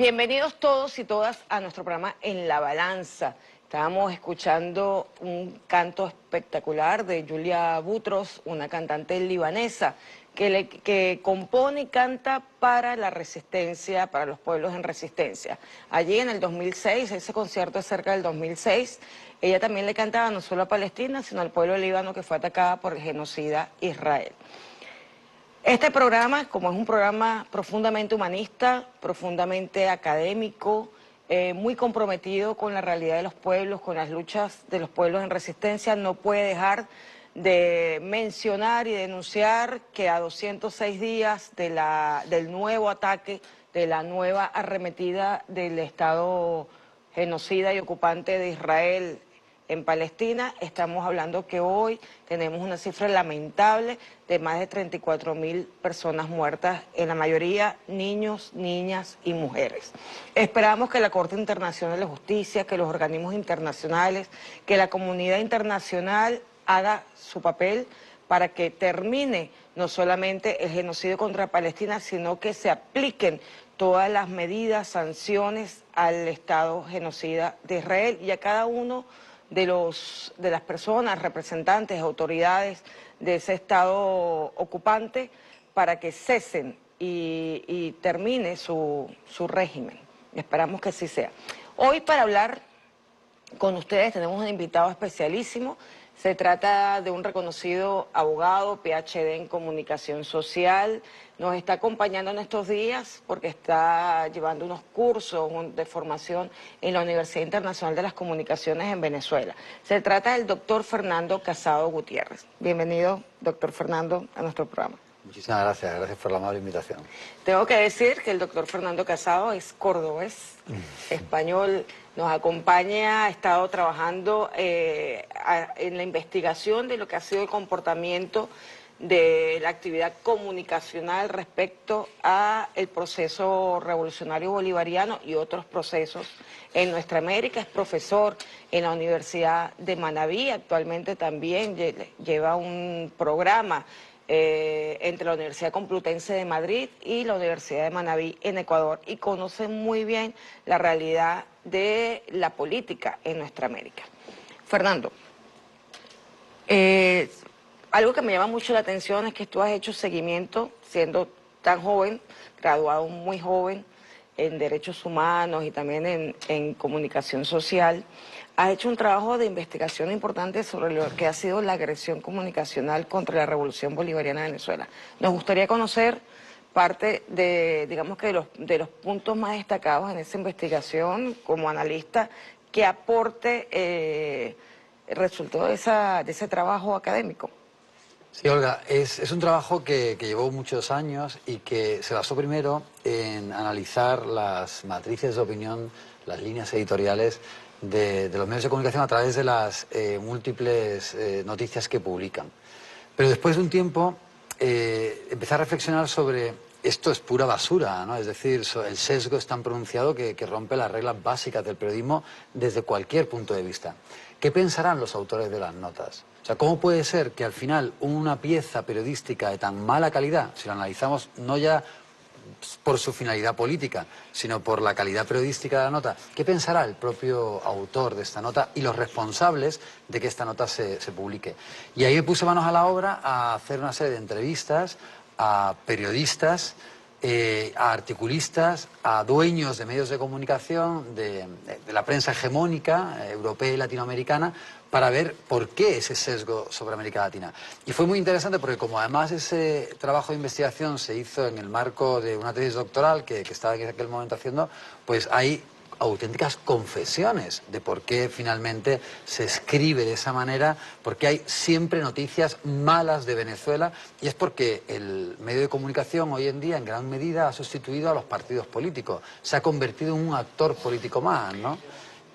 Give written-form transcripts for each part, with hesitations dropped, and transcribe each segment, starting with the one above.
Bienvenidos todos y todas a nuestro programa En la Balanza. Estábamos escuchando un canto espectacular de Julia Boutros, una cantante libanesa que compone y canta para la resistencia, para los pueblos en resistencia. Allí en el 2006, ese concierto es cerca del 2006, ella también le cantaba no solo a Palestina, sino al pueblo líbano que fue atacada por el genocida Israel. Este programa, como es un programa profundamente humanista, profundamente académico, muy comprometido con la realidad de los pueblos, con las luchas de los pueblos en resistencia, no puede dejar de mencionar y denunciar que a 206 días del nuevo ataque, de la nueva arremetida del Estado genocida y ocupante de Israel en Palestina, estamos hablando que hoy tenemos una cifra lamentable de más de 34.000 personas muertas, en la mayoría niños, niñas y mujeres. Esperamos que la Corte Internacional de Justicia, que los organismos internacionales, que la comunidad internacional haga su papel para que termine no solamente el genocidio contra Palestina, sino que se apliquen todas las medidas, sanciones al Estado genocida de Israel y a cada uno de las personas, representantes, autoridades de ese Estado ocupante para que cesen y termine su régimen. Esperamos que así sea. Hoy para hablar con ustedes tenemos un invitado especialísimo. Se trata de un reconocido abogado, PhD en comunicación social. Nos está acompañando en estos días porque está llevando unos cursos de formación en la Universidad Internacional de las Comunicaciones en Venezuela. Se trata del doctor Fernando Casado Gutiérrez. Bienvenido, doctor Fernando, a nuestro programa. Muchísimas gracias, gracias por la amable invitación. Tengo que decir que el doctor Fernando Casado es cordobés, español, nos acompaña, ha estado trabajando en la investigación de lo que ha sido el comportamiento de la actividad comunicacional respecto a el proceso revolucionario bolivariano y otros procesos en nuestra América. Es profesor en la Universidad de Manabí, actualmente también lleva un programa entre la Universidad Complutense de Madrid y la Universidad de Manabí en Ecuador, y conoce muy bien la realidad de la política en nuestra América. Fernando, algo que me llama mucho la atención es que tú has hecho seguimiento, siendo tan joven, graduado muy joven en Derechos Humanos y también en Comunicación Social. Has hecho un trabajo de investigación importante sobre lo que ha sido la agresión comunicacional contra la Revolución Bolivariana de Venezuela. Nos gustaría conocer parte de, digamos que de los puntos más destacados en esa investigación como analista, que aporte resultó de ese trabajo académico. Sí, Olga, es un trabajo que llevó muchos años y que se basó primero en analizar las matrices de opinión, las líneas editoriales de los medios de comunicación a través de las múltiples noticias que publican. Pero después de un tiempo empecé a reflexionar sobre esto es pura basura, ¿no? Es decir, el sesgo es tan pronunciado que rompe las reglas básicas del periodismo desde cualquier punto de vista. ¿Qué pensarán los autores de las notas? O sea, ¿cómo puede ser que al final una pieza periodística de tan mala calidad, si lo analizamos no ya por su finalidad política, sino por la calidad periodística de la nota, qué pensará el propio autor de esta nota y los responsables de que esta nota se publique? Y ahí me puse manos a la obra a hacer una serie de entrevistas a periodistas, a articulistas, a dueños de medios de comunicación, de la prensa hegemónica, europea y latinoamericana, para ver por qué ese sesgo sobre América Latina. Y fue muy interesante porque como además ese trabajo de investigación se hizo en el marco de una tesis doctoral que estaba en aquel momento haciendo, pues hay auténticas confesiones de por qué finalmente se escribe de esa manera, porque hay siempre noticias malas de Venezuela, y es porque el medio de comunicación hoy en día en gran medida ha sustituido a los partidos políticos, se ha convertido en un actor político más, ¿no?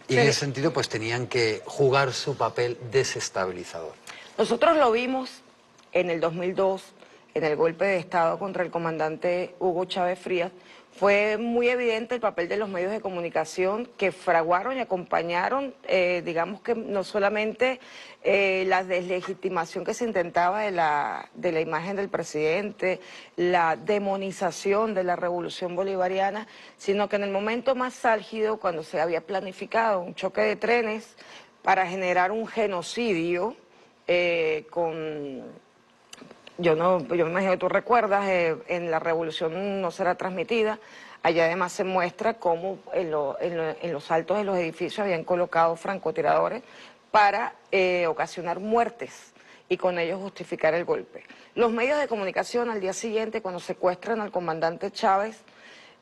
Y sí, en ese sentido pues tenían que jugar su papel desestabilizador. Nosotros lo vimos en el 2002, en el golpe de Estado contra el comandante Hugo Chávez Frías, fue muy evidente el papel de los medios de comunicación que fraguaron y acompañaron, digamos que no solamente la deslegitimación que se intentaba de la imagen del presidente, la demonización de la revolución bolivariana, sino que en el momento más álgido, cuando se había planificado un choque de trenes para generar un genocidio yo me imagino que tú recuerdas, en la revolución no será transmitida, allá además se muestra cómo en los altos de los edificios habían colocado francotiradores para ocasionar muertes y con ello justificar el golpe. Los medios de comunicación al día siguiente, cuando secuestran al comandante Chávez,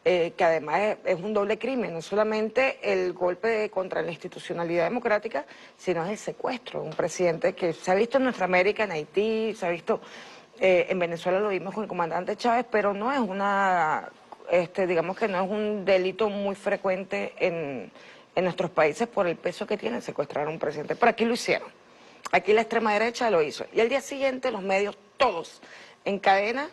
que además es un doble crimen, no solamente el golpe contra la institucionalidad democrática, sino es el secuestro de un presidente que se ha visto en nuestra América, en Haití, se ha visto en Venezuela, lo vimos con el comandante Chávez, pero no es digamos que no es un delito muy frecuente en nuestros países por el peso que tiene secuestrar a un presidente. Pero aquí lo hicieron, aquí la extrema derecha lo hizo. Y al día siguiente los medios, todos, en cadena,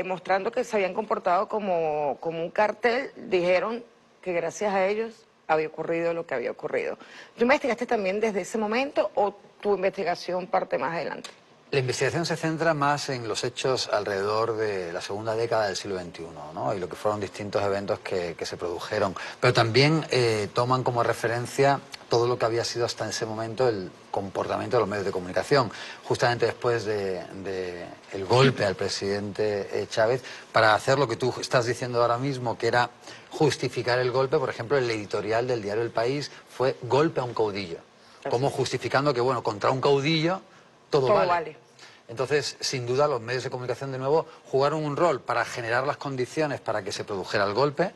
mostrando que se habían comportado como un cartel, dijeron que gracias a ellos había ocurrido lo que había ocurrido. ¿Tú investigaste también desde ese momento o tu investigación parte más adelante? La investigación se centra más en los hechos alrededor de la segunda década del siglo XXI, ¿no? Y lo que fueron distintos eventos que se produjeron. Pero también toman como referencia todo lo que había sido hasta ese momento el comportamiento de los medios de comunicación. Justamente después del golpe al presidente Chávez, para hacer lo que tú estás diciendo ahora mismo, que era justificar el golpe. Por ejemplo, el editorial del diario El País fue "golpe a un caudillo", como justificando que, bueno, contra un caudillo todo vale. Entonces, sin duda, los medios de comunicación, de nuevo, jugaron un rol para generar las condiciones para que se produjera el golpe,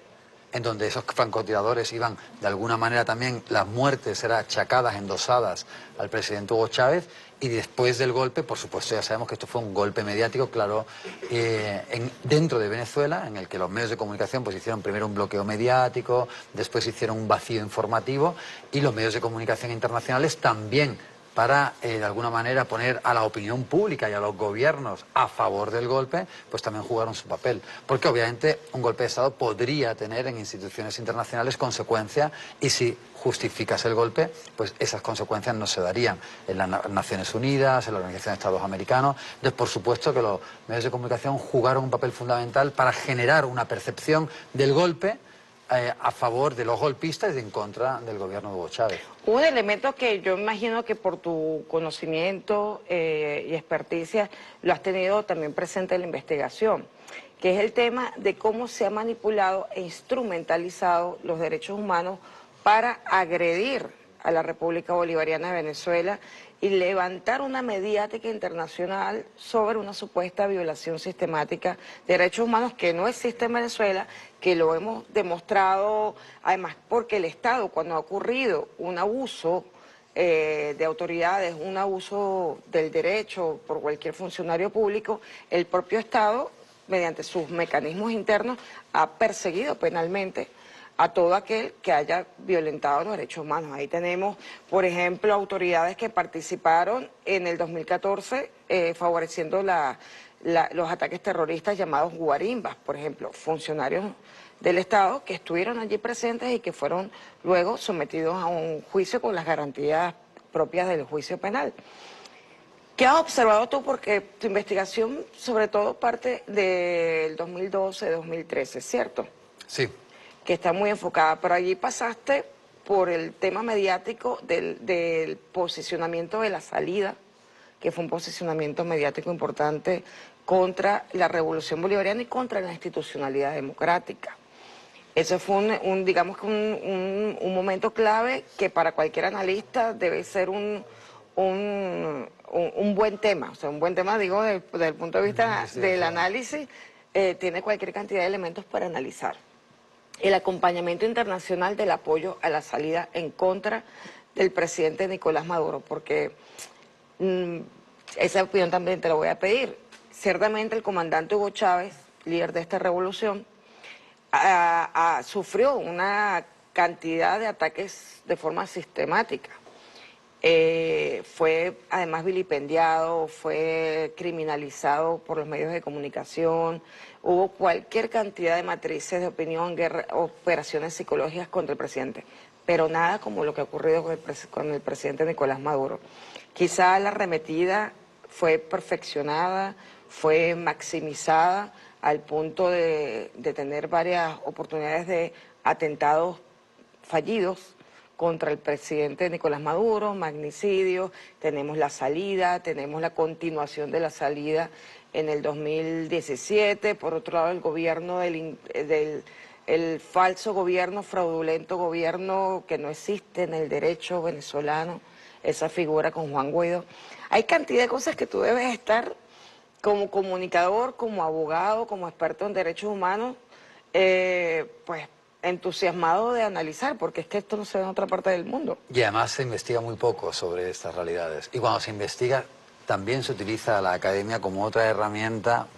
en donde esos francotiradores iban, de alguna manera también, las muertes eran achacadas, endosadas al presidente Hugo Chávez, y después del golpe, por supuesto, ya sabemos que esto fue un golpe mediático, claro, dentro de Venezuela, en el que los medios de comunicación pues hicieron primero un bloqueo mediático, después hicieron un vacío informativo, y los medios de comunicación internacionales también, para, de alguna manera, poner a la opinión pública y a los gobiernos a favor del golpe, pues también jugaron su papel. Porque obviamente un golpe de Estado podría tener en instituciones internacionales consecuencias, y si justificas el golpe, pues esas consecuencias no se darían en las Naciones Unidas, en la Organización de Estados Americanos. Entonces, por supuesto que los medios de comunicación jugaron un papel fundamental para generar una percepción del golpe a favor de los golpistas y en contra del gobierno de Hugo Chávez. Un elemento que yo imagino que por tu conocimiento y experticia lo has tenido también presente en la investigación, que es el tema de cómo se ha manipulado e instrumentalizado los derechos humanos para agredir a la República Bolivariana de Venezuela y levantar una mediática internacional sobre una supuesta violación sistemática de derechos humanos que no existe en Venezuela, que lo hemos demostrado, además porque el Estado, cuando ha ocurrido un abuso de autoridades, un abuso del derecho por cualquier funcionario público, el propio Estado, mediante sus mecanismos internos, ha perseguido penalmente a todo aquel que haya violentado los derechos humanos. Ahí tenemos, por ejemplo, autoridades que participaron en el 2014 favoreciendo los ataques terroristas llamados guarimbas, por ejemplo, funcionarios del Estado que estuvieron allí presentes y que fueron luego sometidos a un juicio con las garantías propias del juicio penal. ¿Qué has observado tú? Porque tu investigación sobre todo parte del 2012-2013, ¿cierto? Sí. Que está muy enfocada, pero allí pasaste por el tema mediático del posicionamiento de la salida, que fue un posicionamiento mediático importante contra la revolución bolivariana y contra la institucionalidad democrática. Ese fue digamos que un momento clave que para cualquier analista debe ser un buen tema, o sea, un buen tema, digo, desde el punto de vista del análisis, tiene cualquier cantidad de elementos para analizar. El acompañamiento internacional del apoyo a la salida en contra del presidente Nicolás Maduro, porque esa opinión también te la voy a pedir. Ciertamente el comandante Hugo Chávez, líder de esta revolución, sufrió una cantidad de ataques de forma sistemática. fue además vilipendiado, fue criminalizado por los medios de comunicación, hubo cualquier cantidad de matrices de opinión, operaciones psicológicas contra el presidente, pero nada como lo que ha ocurrido con el presidente Nicolás Maduro. Quizá la arremetida fue perfeccionada, fue maximizada al punto de tener varias oportunidades de atentados fallidos contra el presidente Nicolás Maduro, magnicidio, tenemos la salida, tenemos la continuación de la salida en el 2017, por otro lado el gobierno el falso gobierno, fraudulento gobierno que no existe en el derecho venezolano, esa figura con Juan Guaidó. Hay cantidad de cosas que tú debes estar como comunicador, como abogado, como experto en derechos humanos, pues entusiasmado de analizar, porque es que esto no se ve en otra parte del mundo. Y además se investiga muy poco sobre estas realidades. Y cuando se investiga, también se utiliza la academia como otra herramienta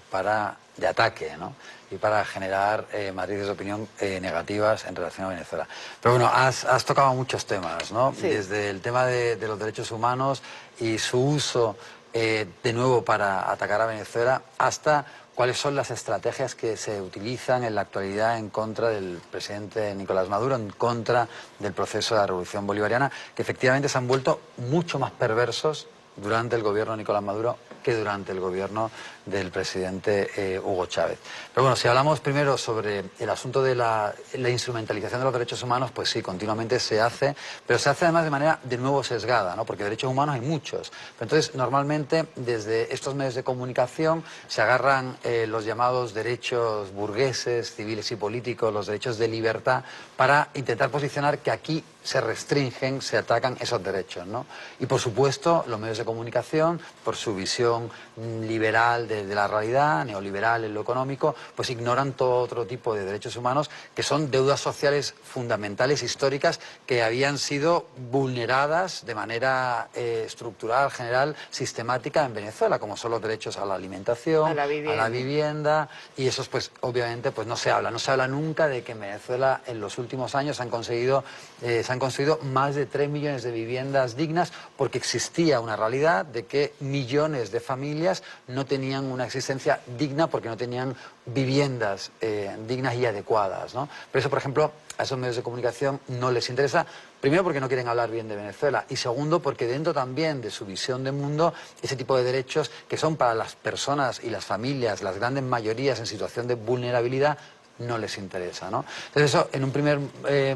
de ataque, ¿no? Y para generar matrices de opinión negativas en relación a Venezuela. Pero bueno, has tocado muchos temas, ¿no? Sí. Desde el tema de los derechos humanos y su uso de nuevo para atacar a Venezuela, hasta cuáles son las estrategias que se utilizan en la actualidad en contra del presidente Nicolás Maduro, en contra del proceso de la Revolución Bolivariana, que efectivamente se han vuelto mucho más perversos durante el gobierno de Nicolás Maduro que durante el gobierno del presidente Hugo Chávez. Pero bueno, si hablamos primero sobre el asunto de la instrumentalización de los derechos humanos, pues sí, continuamente se hace, pero se hace además de manera de nuevo sesgada, ¿no? Porque derechos humanos hay muchos. Pero entonces, normalmente, desde estos medios de comunicación se agarran los llamados derechos burgueses, civiles y políticos, los derechos de libertad, para intentar posicionar que aquí se restringen, se atacan esos derechos, ¿no? Y por supuesto, los medios de comunicación, por su visión liberal de la realidad, neoliberal en lo económico, pues ignoran todo otro tipo de derechos humanos que son deudas sociales fundamentales, históricas, que habían sido vulneradas de manera estructural, general, sistemática en Venezuela, como son los derechos a la alimentación, a la vivienda, y esos pues obviamente pues no se habla nunca de que en Venezuela en los últimos años se han conseguido más de 3 millones de viviendas dignas, porque existía una realidad de que millones de familias no tenían una existencia digna porque no tenían viviendas dignas y adecuadas, ¿no? Pero eso, por ejemplo, a esos medios de comunicación no les interesa, primero porque no quieren hablar bien de Venezuela y segundo porque dentro también de su visión de mundo, ese tipo de derechos que son para las personas y las familias, las grandes mayorías en situación de vulnerabilidad, no les interesa, ¿no? Entonces eso, en un primer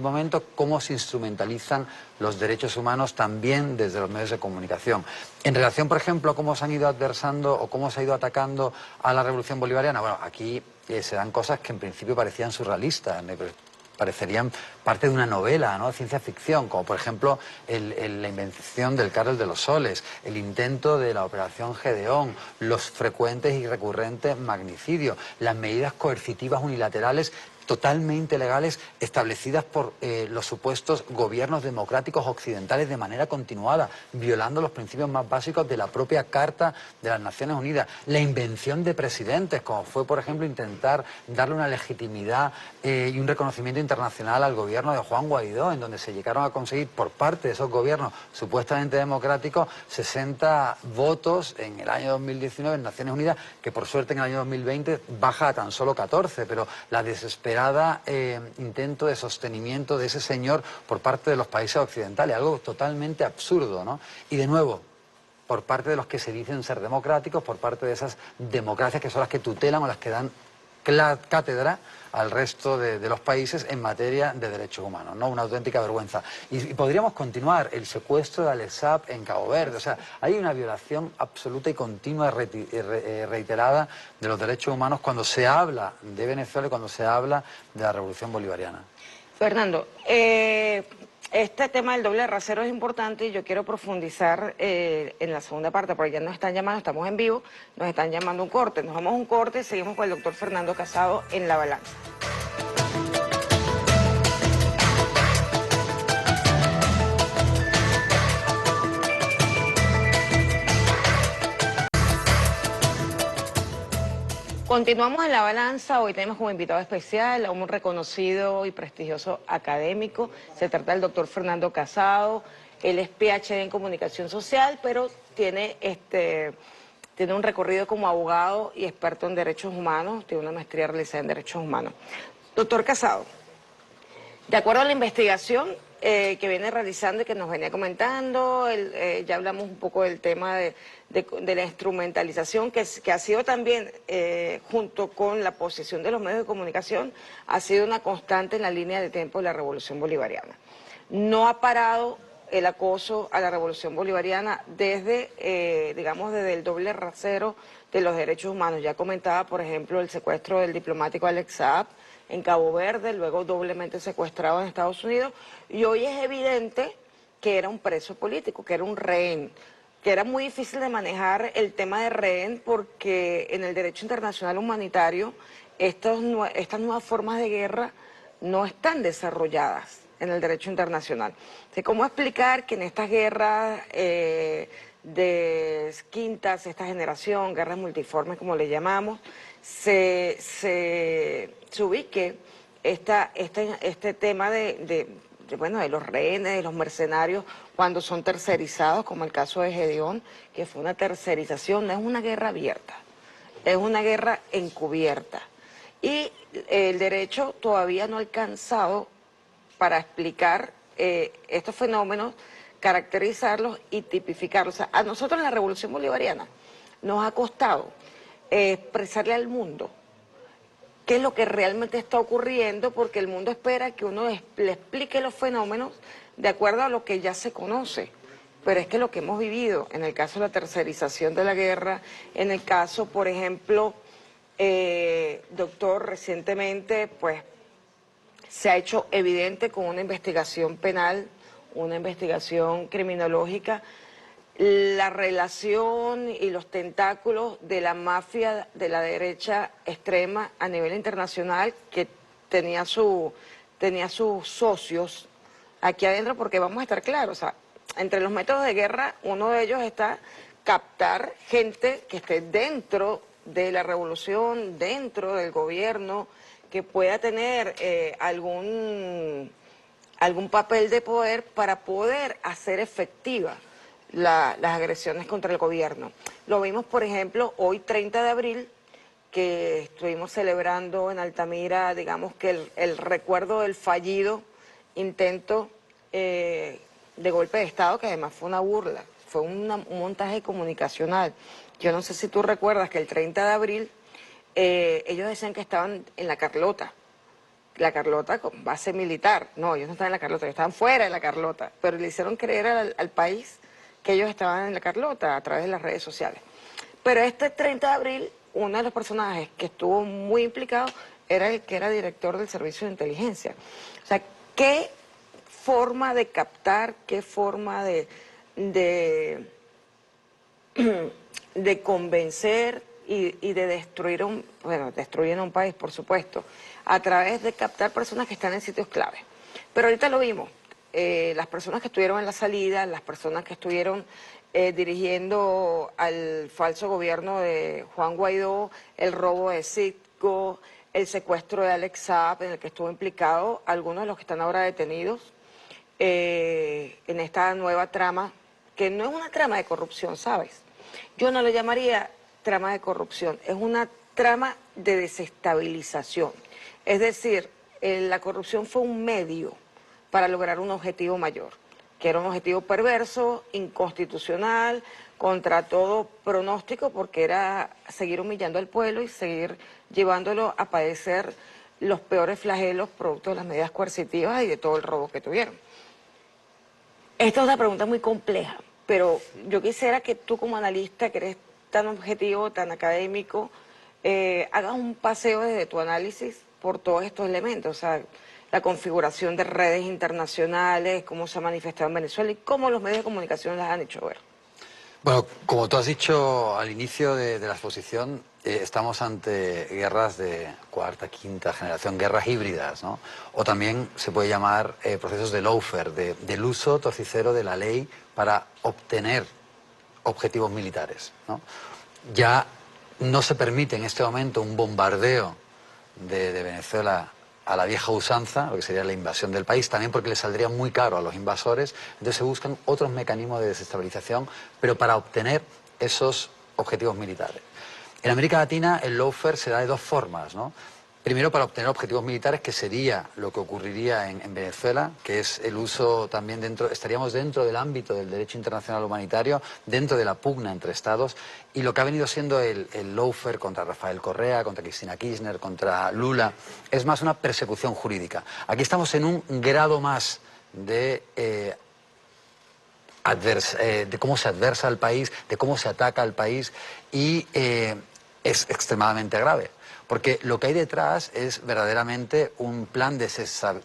momento, cómo se instrumentalizan los derechos humanos también desde los medios de comunicación. En relación, por ejemplo, a cómo se han ido adversando o cómo se ha ido atacando a la Revolución Bolivariana, bueno, aquí se dan cosas que en principio parecían surrealistas, parecerían parte de una novela, ¿no?, de ciencia ficción, como por ejemplo la invención del Cártel de los Soles, el intento de la Operación Gedeón, los frecuentes y recurrentes magnicidios, las medidas coercitivas unilaterales totalmente legales establecidas por los supuestos gobiernos democráticos occidentales de manera continuada, violando los principios más básicos de la propia Carta de las Naciones Unidas, la invención de presidentes, como fue, por ejemplo, intentar darle una legitimidad y un reconocimiento internacional al gobierno de Juan Guaidó, en donde se llegaron a conseguir por parte de esos gobiernos supuestamente democráticos 60 votos en el año 2019 en Naciones Unidas, que por suerte en el año 2020 baja a tan solo 14, pero la desesperación intento de sostenimiento de ese señor por parte de los países occidentales, algo totalmente absurdo, ¿no? Y de nuevo, por parte de los que se dicen ser democráticos, por parte de esas democracias que son las que tutelan o las que dan cátedra al resto de los países en materia de derechos humanos, ¿no? Una auténtica vergüenza. Y podríamos continuar el secuestro de Alessap en Cabo Verde. O sea, hay una violación absoluta y continua reiterada de los derechos humanos cuando se habla de Venezuela y cuando se habla de la Revolución Bolivariana. Fernando, este tema del doble rasero es importante y yo quiero profundizar en la segunda parte, porque ya nos están llamando, estamos en vivo, nos están llamando un corte. Nos vamos a un corte y seguimos con el doctor Fernando Casado en La Balanza. Continuamos en La Balanza. Hoy tenemos como invitado especial a un reconocido y prestigioso académico. Se trata del doctor Fernando Casado. Él es PhD en comunicación social, pero tiene un recorrido como abogado y experto en derechos humanos, tiene una maestría realizada en derechos humanos. Doctor Casado, de acuerdo a la investigación que viene realizando y que nos venía comentando, ya hablamos un poco del tema de la instrumentalización, que ha sido también, junto con la posición de los medios de comunicación, ha sido una constante en la línea de tiempo de la Revolución Bolivariana. No ha parado el acoso a la Revolución Bolivariana desde, digamos, desde el doble rasero de los derechos humanos. Ya comentaba, por ejemplo, el secuestro del diplomático Alex Saab en Cabo Verde, luego doblemente secuestrado en Estados Unidos, y hoy es evidente que era un preso político, que era un rehén, que era muy difícil de manejar el tema de rehén porque en el derecho internacional humanitario estas nuevas formas de guerra no están desarrolladas en el derecho internacional. ¿Cómo explicar que en estas guerras de quinta, sexta generación, guerras multiformes como le llamamos, se ubique este tema de los rehenes, de los mercenarios, cuando son tercerizados, como el caso de Gedeón, que fue una tercerización, no es una guerra abierta, es una guerra encubierta. Y el derecho todavía no ha alcanzado para explicar estos fenómenos, caracterizarlos y tipificarlos. O sea, a nosotros en la Revolución Bolivariana nos ha costado expresarle al mundo qué es lo que realmente está ocurriendo, porque el mundo espera que uno le explique los fenómenos de acuerdo a lo que ya se conoce. Pero es que lo que hemos vivido, en el caso de la tercerización de la guerra, en el caso, por ejemplo, doctor, recientemente, pues, se ha hecho evidente con una investigación penal, una investigación criminológica, la relación y los tentáculos de la mafia de la derecha extrema a nivel internacional, que tenía sus socios aquí adentro, porque vamos a estar claros, o sea, entre los métodos de guerra, uno de ellos está captar gente que esté dentro de la revolución, dentro del gobierno, que pueda tener algún papel de poder para poder hacer efectiva las agresiones contra el gobierno. Lo vimos, por ejemplo, hoy 30 de abril, que estuvimos celebrando en Altamira, digamos que el recuerdo del fallido intento de golpe de Estado, que además fue una burla, fue un montaje comunicacional. Yo no sé si tú recuerdas que el 30 de abril ellos decían que estaban en la Carlota con base militar. No, ellos no estaban en la Carlota, ellos estaban fuera de la Carlota, pero le hicieron creer al país que ellos estaban en la Carlota a través de las redes sociales. Pero este 30 de abril, uno de los personajes que estuvo muy implicado era el que era director del Servicio de Inteligencia. O sea, qué forma de captar, qué forma de convencer y de destruir destruir un país, por supuesto, a través de captar personas que están en sitios clave. Pero ahorita lo vimos, las personas que estuvieron en la salida, las personas que estuvieron dirigiendo al falso gobierno de Juan Guaidó, el robo de Citgo, el secuestro de Alex Saab, en el que estuvo implicado algunos de los que están ahora detenidos en esta nueva trama, que no es una trama de corrupción, ¿sabes? Yo no lo llamaría trama de corrupción, es una trama de desestabilización. Es decir, la corrupción fue un medio para lograr un objetivo mayor, que era un objetivo perverso, inconstitucional, contra todo pronóstico, porque era seguir humillando al pueblo y seguir llevándolo a padecer los peores flagelos producto de las medidas coercitivas y de todo el robo que tuvieron. Esta es una pregunta muy compleja, pero yo quisiera que tú como analista, que eres tan objetivo, tan académico, hagas un paseo desde tu análisis por todos estos elementos, o sea, la configuración de redes internacionales, cómo se ha manifestado en Venezuela y cómo los medios de comunicación las han hecho ver. Bueno, como tú has dicho al inicio de la exposición, estamos ante guerras de cuarta, quinta generación, guerras híbridas, ¿no? O también se puede llamar procesos de lawfare, del uso torticero de la ley para obtener objetivos militares, ¿no? Ya no se permite en este momento un bombardeo de Venezuela a la vieja usanza, lo que sería la invasión del país, también porque le saldría muy caro a los invasores, entonces se buscan otros mecanismos de desestabilización, pero para obtener esos objetivos militares. En América Latina el lawfare se da de dos formas, ¿no? Primero, para obtener objetivos militares, que sería lo que ocurriría en Venezuela, que es el uso también estaríamos dentro del ámbito del derecho internacional humanitario, dentro de la pugna entre estados, y lo que ha venido siendo el lawfare contra Rafael Correa, contra Cristina Kirchner, contra Lula, es más una persecución jurídica. Aquí estamos en un grado más de cómo se adversa al país, de cómo se ataca al país, y es extremadamente grave. Porque lo que hay detrás es verdaderamente un plan de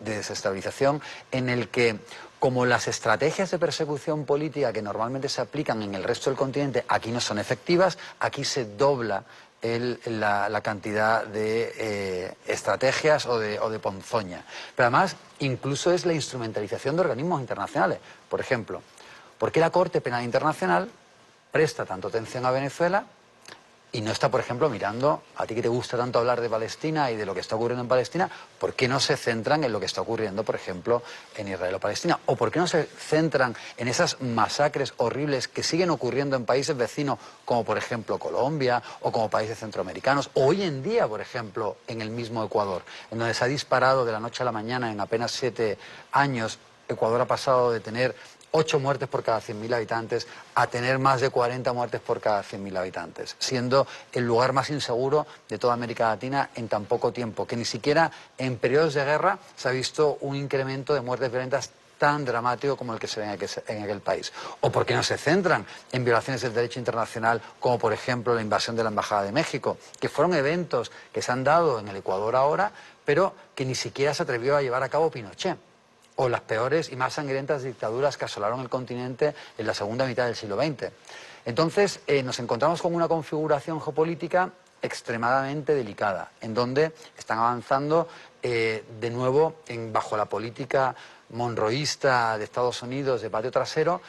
desestabilización en el que, como las estrategias de persecución política que normalmente se aplican en el resto del continente aquí no son efectivas, aquí se dobla la cantidad de estrategias o de ponzoña. Pero además, incluso es la instrumentalización de organismos internacionales. Por ejemplo, ¿por qué la Corte Penal Internacional presta tanto atención a Venezuela y no está, por ejemplo, mirando, a ti que te gusta tanto hablar de Palestina y de lo que está ocurriendo en Palestina, ¿por qué no se centran en lo que está ocurriendo, por ejemplo, en Israel o Palestina? ¿O por qué no se centran en esas masacres horribles que siguen ocurriendo en países vecinos, como por ejemplo Colombia o como países centroamericanos? O hoy en día, por ejemplo, en el mismo Ecuador, en donde se ha disparado de la noche a la mañana en apenas 7 años. Ecuador ha pasado de tener 8 muertes por cada 100.000 habitantes a tener más de 40 muertes por cada 100.000 habitantes, siendo el lugar más inseguro de toda América Latina en tan poco tiempo, que ni siquiera en periodos de guerra se ha visto un incremento de muertes violentas tan dramático como el que se ve en aquel país. O porque no se centran en violaciones del derecho internacional, como por ejemplo la invasión de la Embajada de México, que fueron eventos que se han dado en el Ecuador ahora, pero que ni siquiera se atrevió a llevar a cabo Pinochet. O las peores y más sangrientas dictaduras que asolaron el continente en la segunda mitad del siglo XX. Entonces, nos encontramos con una configuración geopolítica extremadamente delicada, en donde están avanzando de nuevo bajo la política monroísta de Estados Unidos de patio trasero,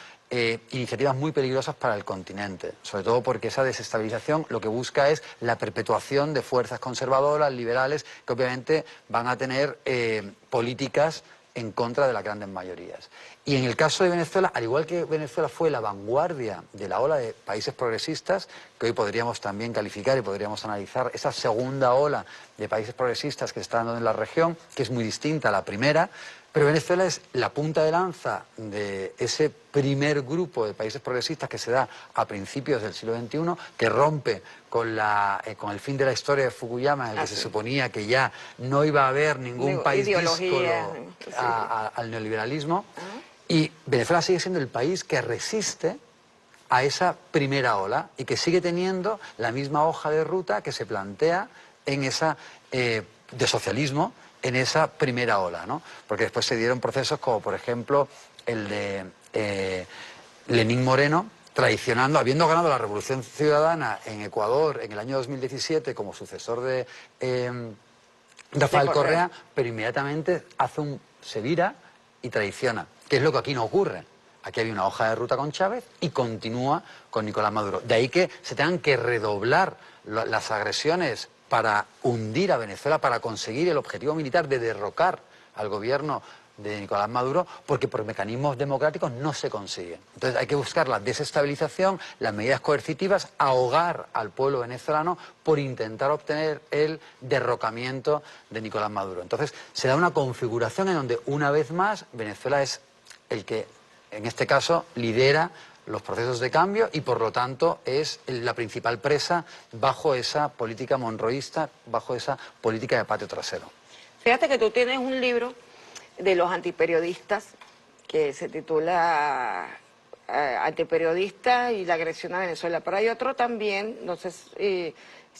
iniciativas muy peligrosas para el continente, sobre todo porque esa desestabilización lo que busca es la perpetuación de fuerzas conservadoras, liberales, que obviamente van a tener políticas en contra de las grandes mayorías. Y en el caso de Venezuela, al igual que Venezuela fue la vanguardia de la ola de países progresistas, que hoy podríamos también calificar y podríamos analizar esa segunda ola de países progresistas que se está dando en la región, que es muy distinta a la primera, pero Venezuela es la punta de lanza de ese primer grupo de países progresistas que se da a principios del siglo XXI, que rompe con el fin de la historia de Fukuyama, en el que se suponía que ya no iba a haber ningún país díscolo al neoliberalismo. Y Venezuela sigue siendo el país que resiste a esa primera ola y que sigue teniendo la misma hoja de ruta que se plantea en esa de socialismo en esa primera ola, ¿no? Porque después se dieron procesos como, por ejemplo, el de Lenín Moreno, traicionando, habiendo ganado la Revolución Ciudadana en Ecuador en el año 2017 como sucesor de Rafael Correa, pero inmediatamente se vira y traiciona, que es lo que aquí no ocurre. Aquí había una hoja de ruta con Chávez y continúa con Nicolás Maduro. De ahí que se tengan que redoblar las agresiones para hundir a Venezuela, para conseguir el objetivo militar de derrocar al gobierno de Nicolás Maduro, porque por mecanismos democráticos no se consigue. Entonces hay que buscar la desestabilización, las medidas coercitivas, ahogar al pueblo venezolano por intentar obtener el derrocamiento de Nicolás Maduro. Entonces se da una configuración en donde una vez más Venezuela es el que, en este caso, lidera los procesos de cambio y por lo tanto es la principal presa bajo esa política monroísta, bajo esa política de patio trasero. Fíjate que tú tienes un libro de los antiperiodistas que se titula Antiperiodistas y la agresión a Venezuela, pero hay otro también, no sé si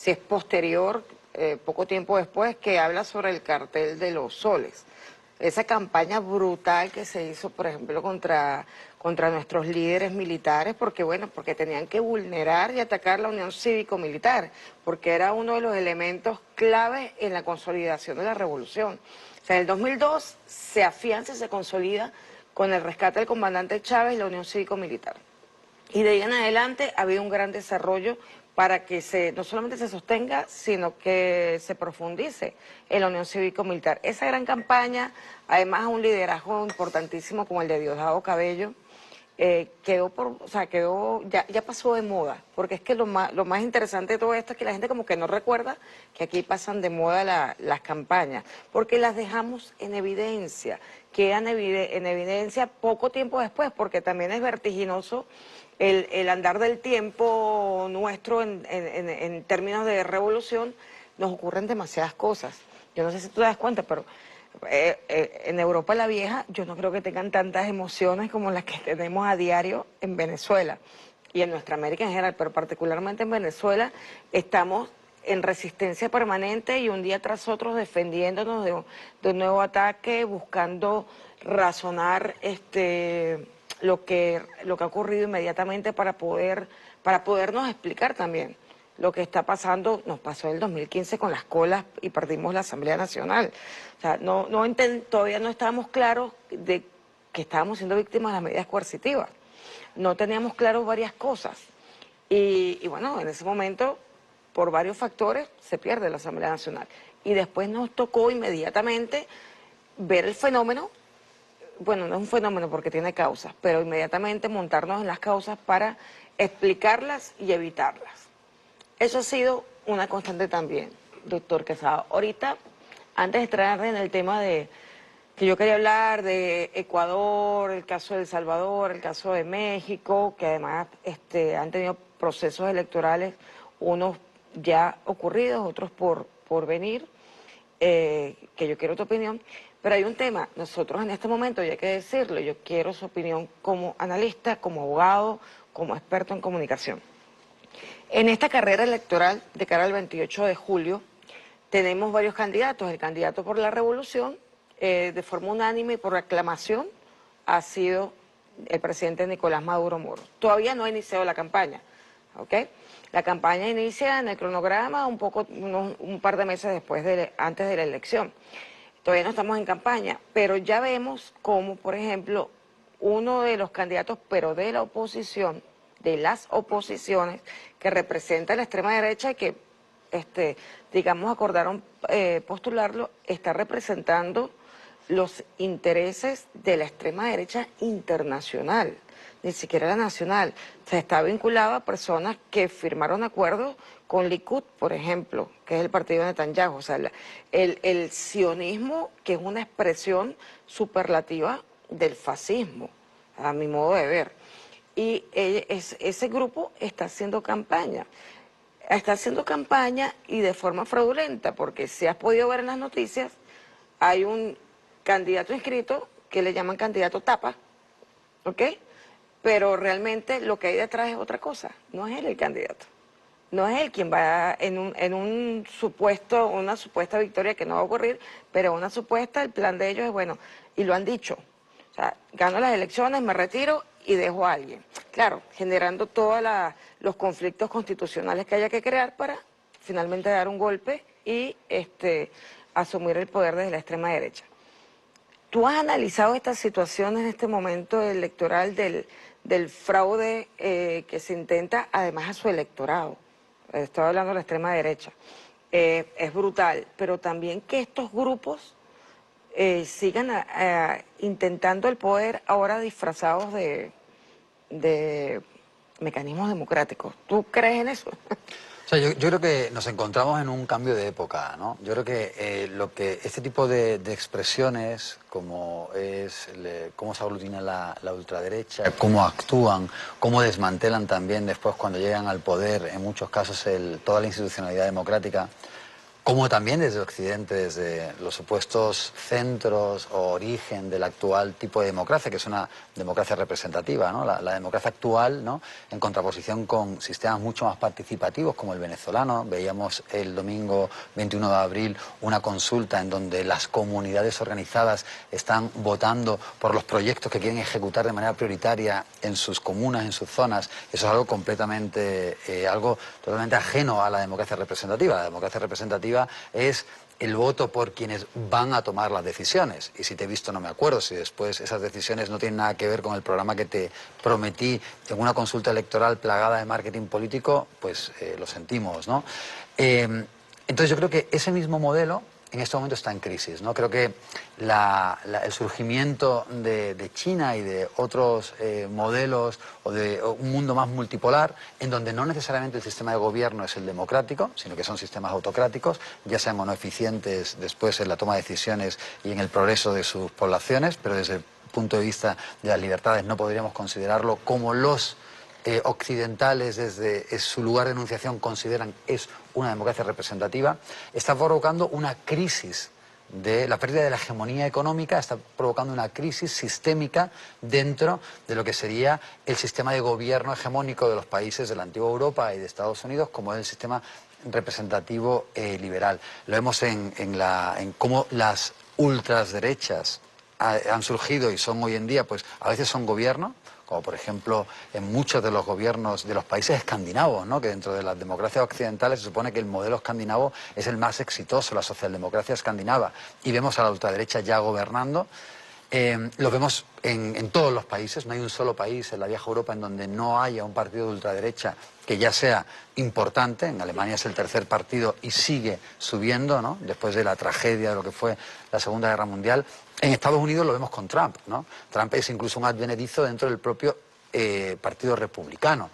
es posterior, poco tiempo después, que habla sobre el cartel de los soles. Esa campaña brutal que se hizo, por ejemplo, contra nuestros líderes militares, porque tenían que vulnerar y atacar la Unión Cívico-Militar, porque era uno de los elementos clave en la consolidación de la revolución. O sea, en el 2002 se afianza y se consolida con el rescate del comandante Chávez y la Unión Cívico-Militar. Y de ahí en adelante ha habido un gran desarrollo para que no solamente se sostenga, sino que se profundice en la Unión Cívico-Militar. Esa gran campaña, además un liderazgo importantísimo como el de Diosdado Cabello, ya pasó de moda, porque es que lo más interesante de todo esto es que la gente como que no recuerda que aquí pasan de moda las campañas, porque las dejamos en evidencia, quedan en evidencia poco tiempo después, porque también es vertiginoso el andar del tiempo nuestro en términos de revolución. Nos ocurren demasiadas cosas. Yo no sé si tú te das cuenta, pero en Europa la vieja yo no creo que tengan tantas emociones como las que tenemos a diario en Venezuela y en nuestra América en general, pero particularmente en Venezuela estamos en resistencia permanente y un día tras otro defendiéndonos de un nuevo ataque, buscando razonar lo que ha ocurrido inmediatamente para podernos explicar también lo que está pasando. Nos pasó en el 2015 con las colas y perdimos la Asamblea Nacional. O sea, todavía no estábamos claros de que estábamos siendo víctimas de las medidas coercitivas. No teníamos claros varias cosas. Y bueno, en ese momento, por varios factores, se pierde la Asamblea Nacional. Y después nos tocó inmediatamente ver el fenómeno. Bueno, no es un fenómeno porque tiene causas, pero inmediatamente montarnos en las causas para explicarlas y evitarlas. Eso ha sido una constante también, doctor Quesada. Ahorita, antes de entrar en el tema que yo quería hablar de Ecuador, el caso de El Salvador, el caso de México, que además han tenido procesos electorales, unos ya ocurridos, otros por venir, que yo quiero tu opinión. Pero hay un tema, nosotros en este momento, y hay que decirlo, yo quiero su opinión como analista, como abogado, como experto en comunicación. En esta carrera electoral de cara al 28 de julio tenemos varios candidatos. El candidato por la revolución, de forma unánime y por aclamación, ha sido el presidente Nicolás Maduro Moro. Todavía no ha iniciado la campaña, ¿ok? La campaña inicia en el cronograma un par de meses antes de la elección. Todavía no estamos en campaña, pero ya vemos como, por ejemplo, uno de los candidatos, pero de la oposición, de las oposiciones, que representa a la extrema derecha y que, digamos, acordaron postularlo, está representando los intereses de la extrema derecha internacional, ni siquiera la nacional. O sea, está vinculado a personas que firmaron acuerdos con Likud, por ejemplo, que es el partido de Netanyahu. O sea, el sionismo, que es una expresión superlativa del fascismo, a mi modo de ver. Y ese grupo está haciendo campaña y de forma fraudulenta, porque si has podido ver en las noticias, hay un candidato inscrito que le llaman candidato tapa, ¿ok? Pero realmente lo que hay detrás es otra cosa, no es él el candidato. No es él quien va una supuesta victoria que no va a ocurrir, pero una supuesta, el plan de ellos es bueno, y lo han dicho. O sea, gano las elecciones, me retiro y dejo a alguien. Claro, generando todos los conflictos constitucionales que haya que crear para finalmente dar un golpe y asumir el poder desde la extrema derecha. ¿Tú has analizado esta situación en este momento electoral del fraude que se intenta además a su electorado? Estaba hablando de la extrema derecha. Es brutal, pero también que estos grupos sigan intentando el poder ahora disfrazados de mecanismos democráticos. ¿Tú crees en eso? O sea, yo creo que nos encontramos en un cambio de época, ¿no? Yo creo que este tipo de expresiones, como cómo se aglutina la ultraderecha, cómo actúan, cómo desmantelan también después cuando llegan al poder, en muchos casos, toda la institucionalidad democrática, como también desde Occidente, desde los supuestos centros o origen del actual tipo de democracia, que es una democracia representativa, ¿no? La democracia actual, ¿no? En contraposición con sistemas mucho más participativos como el venezolano. Veíamos el domingo 21 de abril una consulta en donde las comunidades organizadas están votando por los proyectos que quieren ejecutar de manera prioritaria en sus comunas, en sus zonas. Eso es algo totalmente ajeno a la democracia representativa. La democracia representativa es el voto por quienes van a tomar las decisiones. Y si te he visto no me acuerdo, si después esas decisiones no tienen nada que ver con el programa que te prometí en una consulta electoral plagada de marketing político, pues lo sentimos, ¿no? Entonces yo creo que ese mismo modelo en este momento está en crisis, ¿no? Creo que el surgimiento de China y de otros modelos o de un mundo más multipolar, en donde no necesariamente el sistema de gobierno es el democrático, sino que son sistemas autocráticos, ya sean o no eficientes después en la toma de decisiones y en el progreso de sus poblaciones, pero desde el punto de vista de las libertades no podríamos considerarlo como los occidentales desde su lugar de enunciación consideran es una democracia representativa, está provocando una crisis de la pérdida de la hegemonía económica, está provocando una crisis sistémica dentro de lo que sería el sistema de gobierno hegemónico de los países de la antigua Europa y de Estados Unidos, como es el sistema representativo liberal. Lo vemos en cómo las ultraderechas han surgido y son hoy en día, pues a veces son gobierno, como por ejemplo en muchos de los gobiernos de los países escandinavos, ¿no? Que dentro de las democracias occidentales se supone que el modelo escandinavo es el más exitoso, la socialdemocracia escandinava, y vemos a la ultraderecha ya gobernando. Lo vemos en todos los países, no hay un solo país en la vieja Europa en donde no haya un partido de ultraderecha que ya sea importante. En Alemania es el tercer partido y sigue subiendo, ¿no? Después de la tragedia de lo que fue la Segunda Guerra Mundial. En Estados Unidos lo vemos con Trump, ¿no? Trump es incluso un advenedizo dentro del propio Partido Republicano.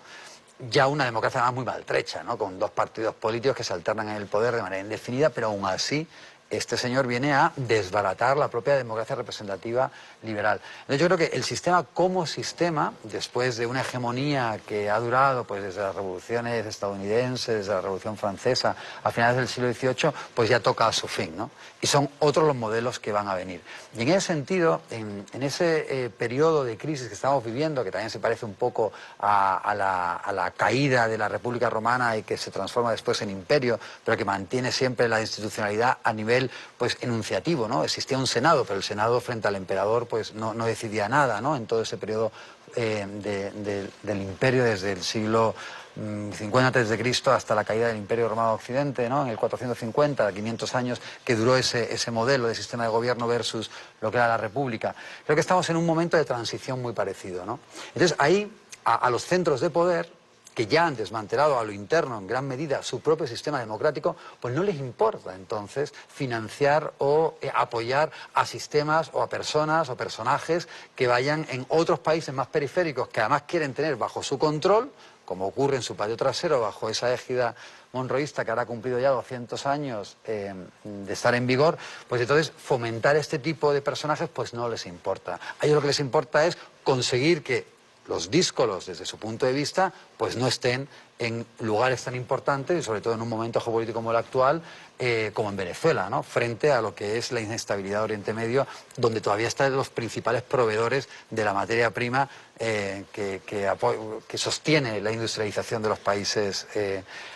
Ya una democracia más muy maltrecha, ¿no? Con dos partidos políticos que se alternan en el poder de manera indefinida, pero aún así este señor viene a desbaratar la propia democracia representativa liberal. Entonces yo creo que el sistema como sistema, después de una hegemonía que ha durado pues desde las revoluciones estadounidenses, desde la Revolución Francesa, a finales del siglo XVIII, pues ya toca a su fin, ¿no? Y son otros los modelos que van a venir. Y en ese sentido, en ese periodo de crisis que estamos viviendo, que también se parece un poco a la caída de la República Romana y que se transforma después en imperio, pero que mantiene siempre la institucionalidad a nivel pues enunciativo, ¿no? Existía un Senado, pero el Senado frente al emperador pues no decidía nada, ¿no? En todo ese periodo del imperio desde el siglo 50 a.C. hasta la caída del Imperio Romano de Occidente, ¿no? En el 450, 500 años que duró ese modelo de sistema de gobierno versus lo que era la República. Creo que estamos en un momento de transición muy parecido, ¿no? Entonces ahí a los centros de poder que ya han desmantelado a lo interno en gran medida su propio sistema democrático, pues no les importa entonces financiar o apoyar a sistemas o a personas o personajes que vayan en otros países más periféricos que además quieren tener bajo su control, como ocurre en su patio trasero, bajo esa égida monroísta que ahora ha cumplido ya 200 años de estar en vigor, pues entonces fomentar este tipo de personajes pues no les importa. A ellos lo que les importa es conseguir que los díscolos, desde su punto de vista, pues no estén en lugares tan importantes y sobre todo en un momento geopolítico como el actual, como en Venezuela, ¿no? Frente a lo que es la inestabilidad de Oriente Medio, donde todavía están los principales proveedores de la materia prima que sostiene la industrialización de los países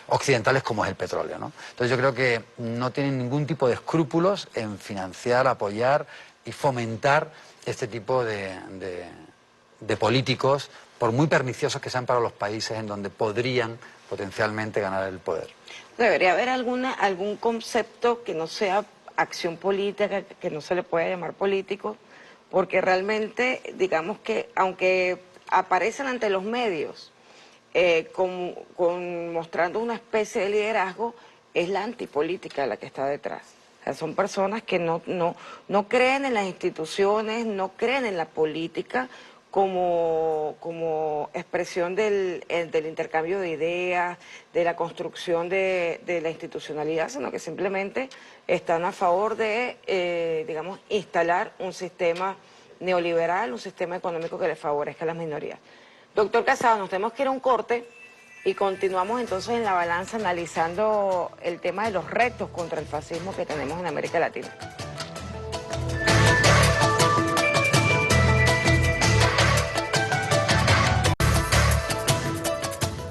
occidentales, como es el petróleo, ¿no? Entonces yo creo que no tienen ningún tipo de escrúpulos en financiar, apoyar y fomentar este tipo de políticos, por muy perniciosos que sean para los países en donde podrían potencialmente ganar el poder. Debería haber algún concepto que no sea acción política, que no se le pueda llamar político, porque realmente, digamos que aunque aparecen ante los medios mostrando una especie de liderazgo, es la antipolítica la que está detrás. O sea, son personas que no creen en las instituciones, no creen en la política como expresión del intercambio de ideas, de la construcción de la institucionalidad, sino que simplemente están a favor de, digamos, instalar un sistema neoliberal, un sistema económico que les favorezca a las minorías. Doctor Casado, nos tenemos que ir a un corte y continuamos entonces en la balanza analizando el tema de los retos contra el fascismo que tenemos en América Latina.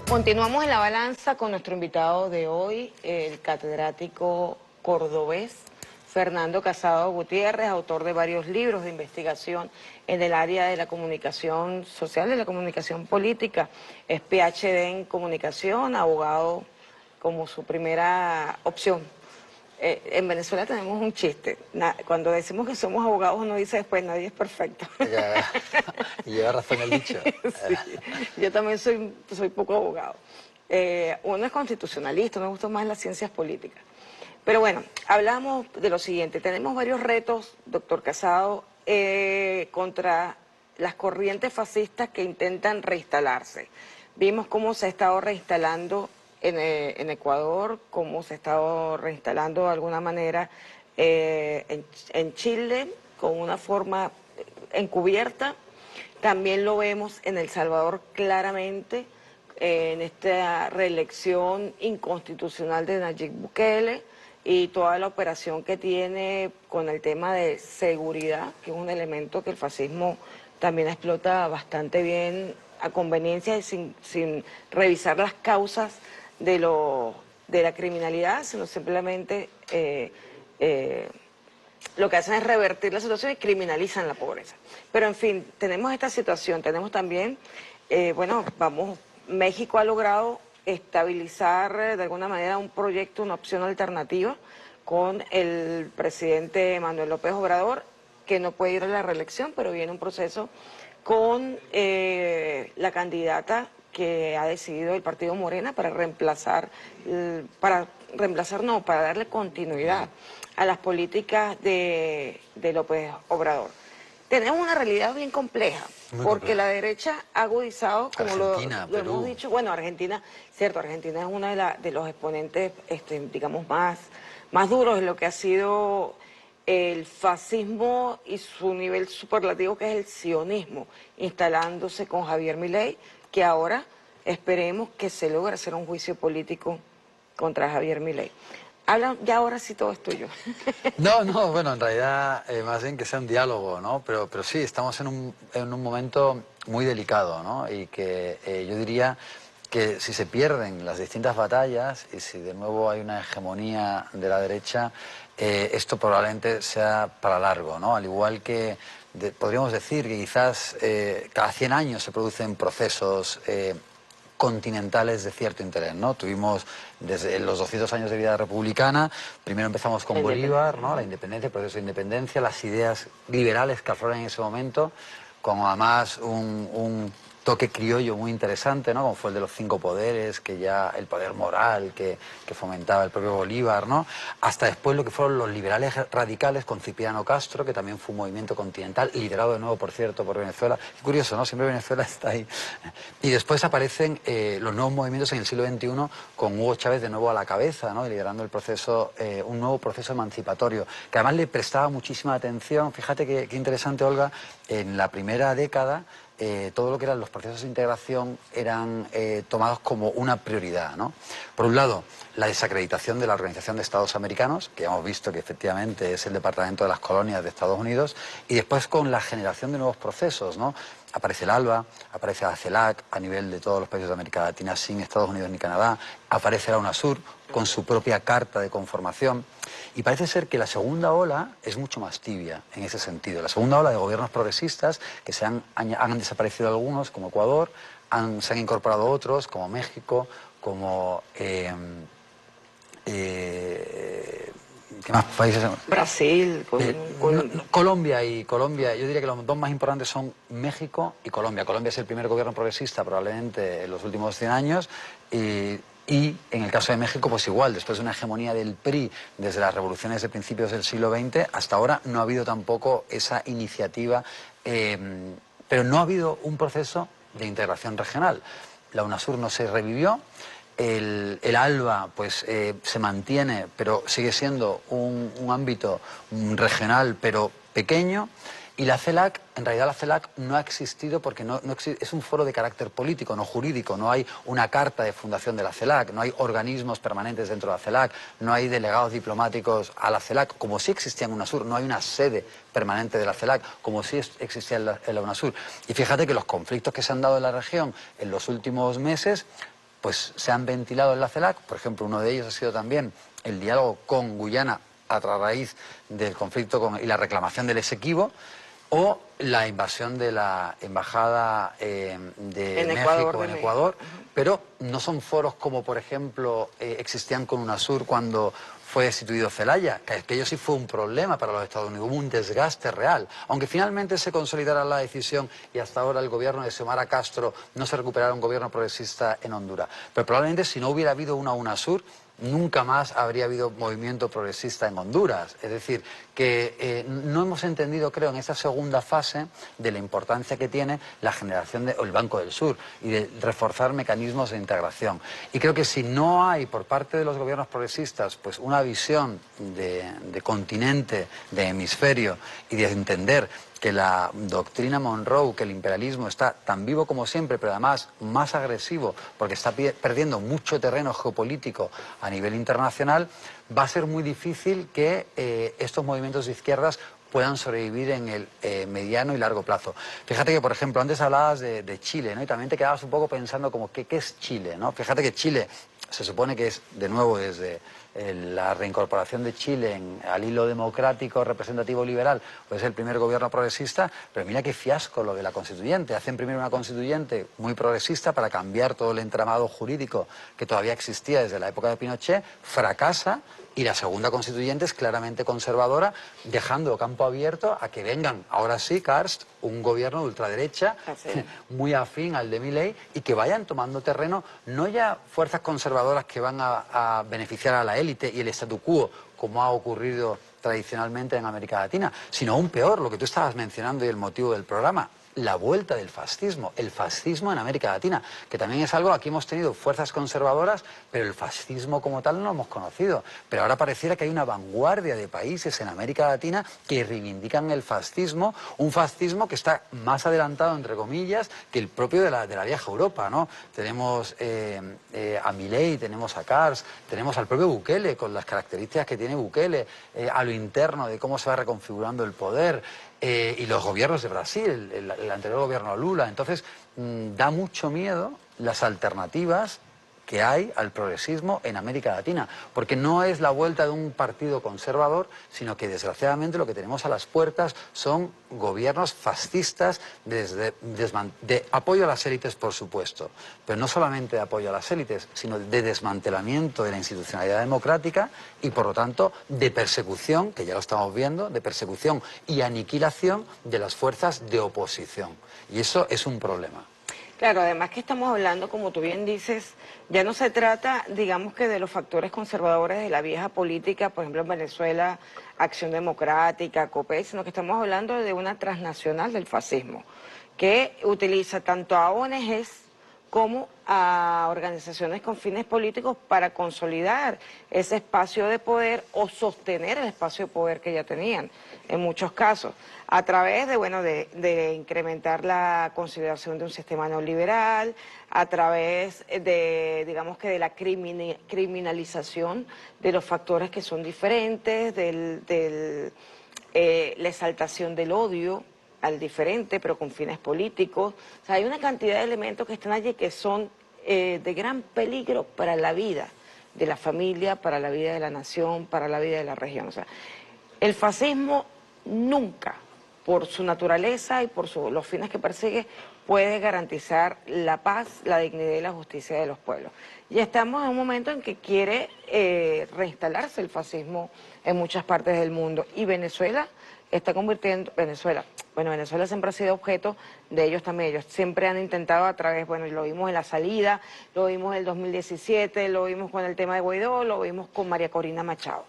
Continuamos en la balanza con nuestro invitado de hoy, el catedrático cordobés Fernando Casado Gutiérrez, autor de varios libros de investigación en el área de la comunicación social, de la comunicación política. Es PhD en comunicación, abogado como su primera opción. En Venezuela tenemos un chiste. Cuando decimos que somos abogados, uno dice después, nadie es perfecto. Y lleva razón el dicho. Sí, yo también soy poco abogado. Uno es constitucionalista, me gusta más las ciencias políticas. Pero bueno, hablamos de lo siguiente. Tenemos varios retos, doctor Casado, contra las corrientes fascistas que intentan reinstalarse. Vimos cómo se ha estado reinstalando en Ecuador, cómo se ha estado reinstalando de alguna manera en Chile, con una forma encubierta. También lo vemos en El Salvador claramente, en esta reelección inconstitucional de Nayib Bukele y toda la operación que tiene con el tema de seguridad, que es un elemento que el fascismo también explota bastante bien a conveniencia y sin revisar las causas de la criminalidad, sino simplemente lo que hacen es revertir la situación y criminalizan la pobreza. Pero en fin, tenemos esta situación, tenemos también, México ha logrado estabilizar de alguna manera un proyecto, una opción alternativa con el presidente Manuel López Obrador, que no puede ir a la reelección, pero viene un proceso con la candidata que ha decidido el partido Morena para para darle continuidad a las políticas de López Obrador. Tenemos una realidad bien compleja, porque la derecha ha agudizado, como lo hemos dicho, bueno, Argentina, cierto, Argentina es uno de los exponentes, digamos, más duros en lo que ha sido el fascismo y su nivel superlativo, que es el sionismo, instalándose con Javier Milei, que ahora esperemos que se logre hacer un juicio político contra Javier Milei. Habla, ya ahora sí todo es tuyo. No, bueno, en realidad más bien que sea un diálogo, ¿no? Pero sí, estamos en un momento muy delicado, ¿no? Y que yo diría que si se pierden las distintas batallas y si de nuevo hay una hegemonía de la derecha, esto probablemente sea para largo, ¿no? Al igual que podríamos decir que quizás cada 100 años se producen procesos continentales de cierto interés, ¿no? Tuvimos desde los 200 años de vida republicana, primero empezamos con Bolívar, ¿no? La independencia, el proceso de independencia, las ideas liberales que afloran en ese momento, con además un toque criollo muy interesante, ¿no? Como fue el de los 5 poderes, que ya el poder moral que fomentaba el propio Bolívar, ¿no? Hasta después lo que fueron los liberales radicales con Cipriano Castro, que también fue un movimiento continental, liderado de nuevo, por cierto, por Venezuela. Es curioso, ¿no? Siempre Venezuela está ahí. Y después aparecen los nuevos movimientos en el siglo XXI, con Hugo Chávez de nuevo a la cabeza, ¿no? Y liderando el proceso, un nuevo proceso emancipatorio, que además le prestaba muchísima atención. Fíjate qué interesante, Olga, en la primera década, todo lo que eran los procesos de integración eran tomados como una prioridad, ¿no? Por un lado, la desacreditación de la Organización de Estados Americanos, que ya hemos visto que efectivamente es el Departamento de las Colonias de Estados Unidos, y después con la generación de nuevos procesos, ¿no? Aparece el ALBA, aparece la CELAC a nivel de todos los países de América Latina sin Estados Unidos ni Canadá, aparece la UNASUR con su propia carta de conformación. Y parece ser que la segunda ola es mucho más tibia en ese sentido. La segunda ola de gobiernos progresistas, que han desaparecido algunos, como Ecuador, se han incorporado otros, como México, como... ¿qué más países? Brasil, Colombia, yo diría que los dos más importantes son México y Colombia. Colombia es el primer gobierno progresista probablemente en los últimos 100 años y en el caso de México, pues igual, después de una hegemonía del PRI desde las revoluciones de principios del siglo XX, hasta ahora no ha habido tampoco esa iniciativa, pero no ha habido un proceso de integración regional. La UNASUR no se revivió, el ALBA pues se mantiene, pero sigue siendo un ámbito regional, pero pequeño. Y la CELAC, en realidad la CELAC no ha existido porque es un foro de carácter político, no jurídico. No hay una carta de fundación de la CELAC, no hay organismos permanentes dentro de la CELAC, no hay delegados diplomáticos a la CELAC, como sí existía en UNASUR. No hay una sede permanente de la CELAC, como sí existía en la UNASUR. Y fíjate que los conflictos que se han dado en la región en los últimos meses pues se han ventilado en la CELAC. Por ejemplo, uno de ellos ha sido también el diálogo con Guyana a raíz del conflicto y la reclamación del Esequibo, o la invasión de la embajada de México en Ecuador, pero no son foros como, por ejemplo, existían con UNASUR cuando fue destituido Zelaya, que aquello sí fue un problema para los Estados Unidos, hubo un desgaste real. Aunque finalmente se consolidara la decisión y hasta ahora el gobierno de Xiomara Castro no se recuperara un gobierno progresista en Honduras. Pero probablemente si no hubiera habido una UNASUR, nunca más habría habido movimiento progresista en Honduras. Es decir, que no hemos entendido, creo, en esta segunda fase de la importancia que tiene la generación el Banco del Sur y de reforzar mecanismos de integración. Y creo que si no hay por parte de los gobiernos progresistas pues una visión de continente, de hemisferio y de entender que la doctrina Monroe, que el imperialismo está tan vivo como siempre, pero además más agresivo, porque está perdiendo mucho terreno geopolítico a nivel internacional, va a ser muy difícil que estos movimientos de izquierdas puedan sobrevivir en el mediano y largo plazo. Fíjate que, por ejemplo, antes hablabas de Chile, ¿no? Y también te quedabas un poco pensando como, ¿qué es Chile, ¿no? Fíjate que Chile se supone que es, de nuevo, desde la reincorporación de Chile al hilo democrático, representativo, liberal, pues es el primer gobierno progresista, pero mira qué fiasco lo de la constituyente. Hacen primero una constituyente muy progresista para cambiar todo el entramado jurídico que todavía existía desde la época de Pinochet, fracasa, y la segunda constituyente es claramente conservadora, dejando campo abierto a que vengan, ahora sí, Karst, un gobierno de ultraderecha, muy afín al de Milei, y que vayan tomando terreno, no ya fuerzas conservadoras que van a beneficiar a la élite y el statu quo, como ha ocurrido tradicionalmente en América Latina, sino aún peor, lo que tú estabas mencionando y el motivo del programa, la vuelta del fascismo, el fascismo en América Latina, que también es algo, aquí hemos tenido fuerzas conservadoras, pero el fascismo como tal no lo hemos conocido. Pero ahora pareciera que hay una vanguardia de países en América Latina que reivindican el fascismo, un fascismo que está más adelantado, entre comillas, que el propio de la vieja Europa, ¿no? Tenemos a Milei, tenemos a Kars, tenemos al propio Bukele, con las características que tiene Bukele, a lo interno de cómo se va reconfigurando el poder, y los gobiernos de Brasil, el anterior gobierno Lula. Entonces, da mucho miedo las alternativas que hay al progresismo en América Latina, porque no es la vuelta de un partido conservador, sino que desgraciadamente lo que tenemos a las puertas son gobiernos fascistas de apoyo a las élites, por supuesto, pero no solamente de apoyo a las élites, sino de desmantelamiento de la institucionalidad democrática y, por lo tanto, de persecución, que ya lo estamos viendo, de persecución y aniquilación de las fuerzas de oposición. Y eso es un problema. Claro, además que estamos hablando, como tú bien dices, ya no se trata, digamos que de los factores conservadores de la vieja política, por ejemplo en Venezuela, Acción Democrática, COPEI, sino que estamos hablando de una transnacional del fascismo, que utiliza tanto a ONGs como a organizaciones con fines políticos para consolidar ese espacio de poder o sostener el espacio de poder que ya tenían, en muchos casos, a través de, bueno, de incrementar la consideración de un sistema neoliberal, a través de, digamos que de la criminalización de los factores que son diferentes, la exaltación del odio al diferente, pero con fines políticos. O sea, hay una cantidad de elementos que están allí que son de gran peligro para la vida de la familia, para la vida de la nación, para la vida de la región. O sea, el fascismo nunca, por su naturaleza y por los fines que persigue, puede garantizar la paz, la dignidad y la justicia de los pueblos. Y estamos en un momento en que quiere reinstalarse el fascismo en muchas partes del mundo. Y Venezuela está convirtiendo, Venezuela siempre ha sido objeto de ellos también. Ellos siempre han intentado a través, bueno, lo vimos en la salida, lo vimos en el 2017, lo vimos con el tema de Guaidó, lo vimos con María Corina Machado.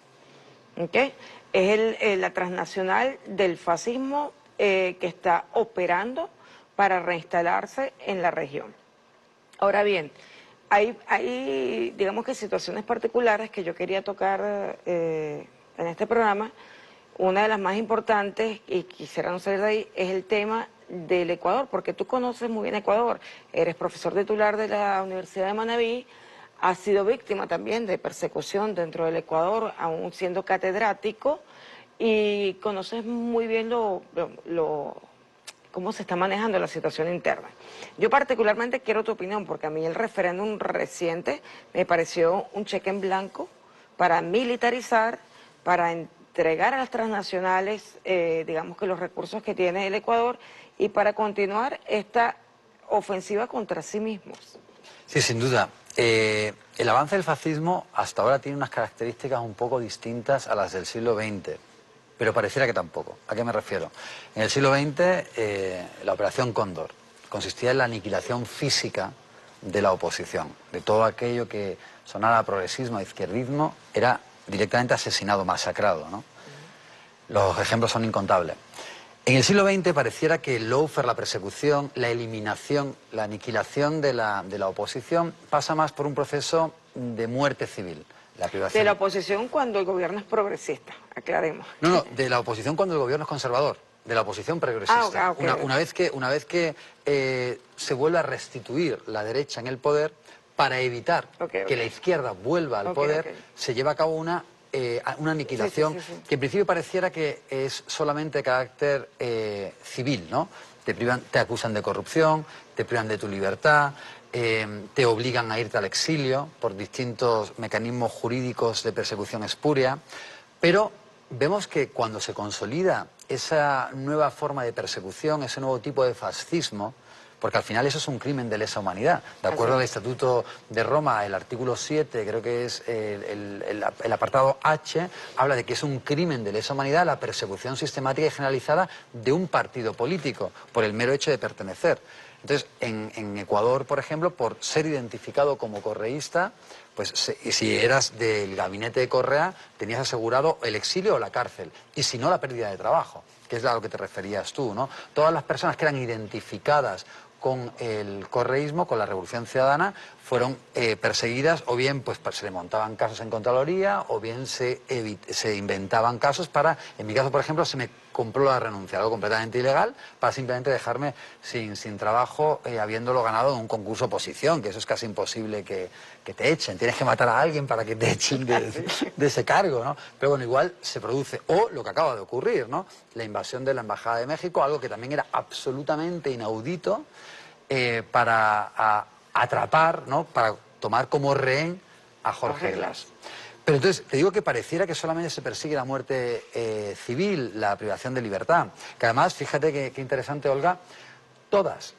¿Okay? Es la transnacional del fascismo que está operando para reinstalarse en la región. Ahora bien, hay digamos que situaciones particulares que yo quería tocar en este programa. Una de las más importantes, y quisiera no salir de ahí, es el tema del Ecuador, porque tú conoces muy bien Ecuador, eres profesor titular de la Universidad de Manabí, has sido víctima también de persecución dentro del Ecuador, aún siendo catedrático, y conoces muy bien cómo se está manejando la situación interna. Yo particularmente quiero tu opinión, porque a mí el referéndum reciente me pareció un cheque en blanco para militarizar, para entregar a las transnacionales, digamos que los recursos que tiene el Ecuador, y para continuar esta ofensiva contra sí mismos. Sí, sin duda. el avance del fascismo hasta ahora tiene unas características un poco distintas a las del siglo XX, pero pareciera que tampoco. ¿A qué me refiero? En el siglo XX, la Operación Cóndor consistía en la aniquilación física de la oposición, de todo aquello que sonara a progresismo, a izquierdismo, era directamente asesinado, masacrado, ¿no? Los ejemplos son incontables. En el siglo XX pareciera que el lawfare, la persecución, la eliminación, la aniquilación de la oposición pasa más por un proceso de muerte civil. La privación. De la oposición cuando el gobierno es progresista, aclaremos. No, de la oposición cuando el gobierno es conservador, de la oposición progresista. Okay. Una vez que se vuelve a restituir la derecha en el poder, para evitar que la izquierda vuelva al poder, se lleva a cabo una aniquilación que en principio pareciera que es solamente de carácter civil, ¿no? Te acusan de corrupción, te privan de tu libertad, te obligan a irte al exilio por distintos mecanismos jurídicos de persecución espuria, pero vemos que cuando se consolida esa nueva forma de persecución, ese nuevo tipo de fascismo, porque al final eso es un crimen de lesa humanidad. De acuerdo al Estatuto de Roma, el artículo 7, creo que es el apartado H, habla de que es un crimen de lesa humanidad la persecución sistemática y generalizada de un partido político por el mero hecho de pertenecer. Entonces, en Ecuador, por ejemplo, por ser identificado como correísta, pues si eras del gabinete de Correa, tenías asegurado el exilio o la cárcel, y si no, la pérdida de trabajo, que es a lo que te referías tú, ¿no? Todas las personas que eran identificadas con el correísmo, con la Revolución Ciudadana, fueron perseguidas, o bien pues se le montaban casos en Contraloría, o bien se inventaban casos para, en mi caso por ejemplo, se me compró la renuncia, algo completamente ilegal, para simplemente dejarme sin trabajo, habiéndolo ganado en un concurso oposición, que eso es casi imposible que te echen, tienes que matar a alguien para que te echen de ese cargo, ¿no? Pero bueno, igual se produce, o lo que acaba de ocurrir, ¿no? La invasión de la Embajada de México, algo que también era absolutamente inaudito, para atrapar, ¿no? Para tomar como rehén a Jorge Glass. Pero entonces, te digo que pareciera que solamente se persigue la muerte civil, la privación de libertad. Que además, fíjate qué interesante, Olga, todas,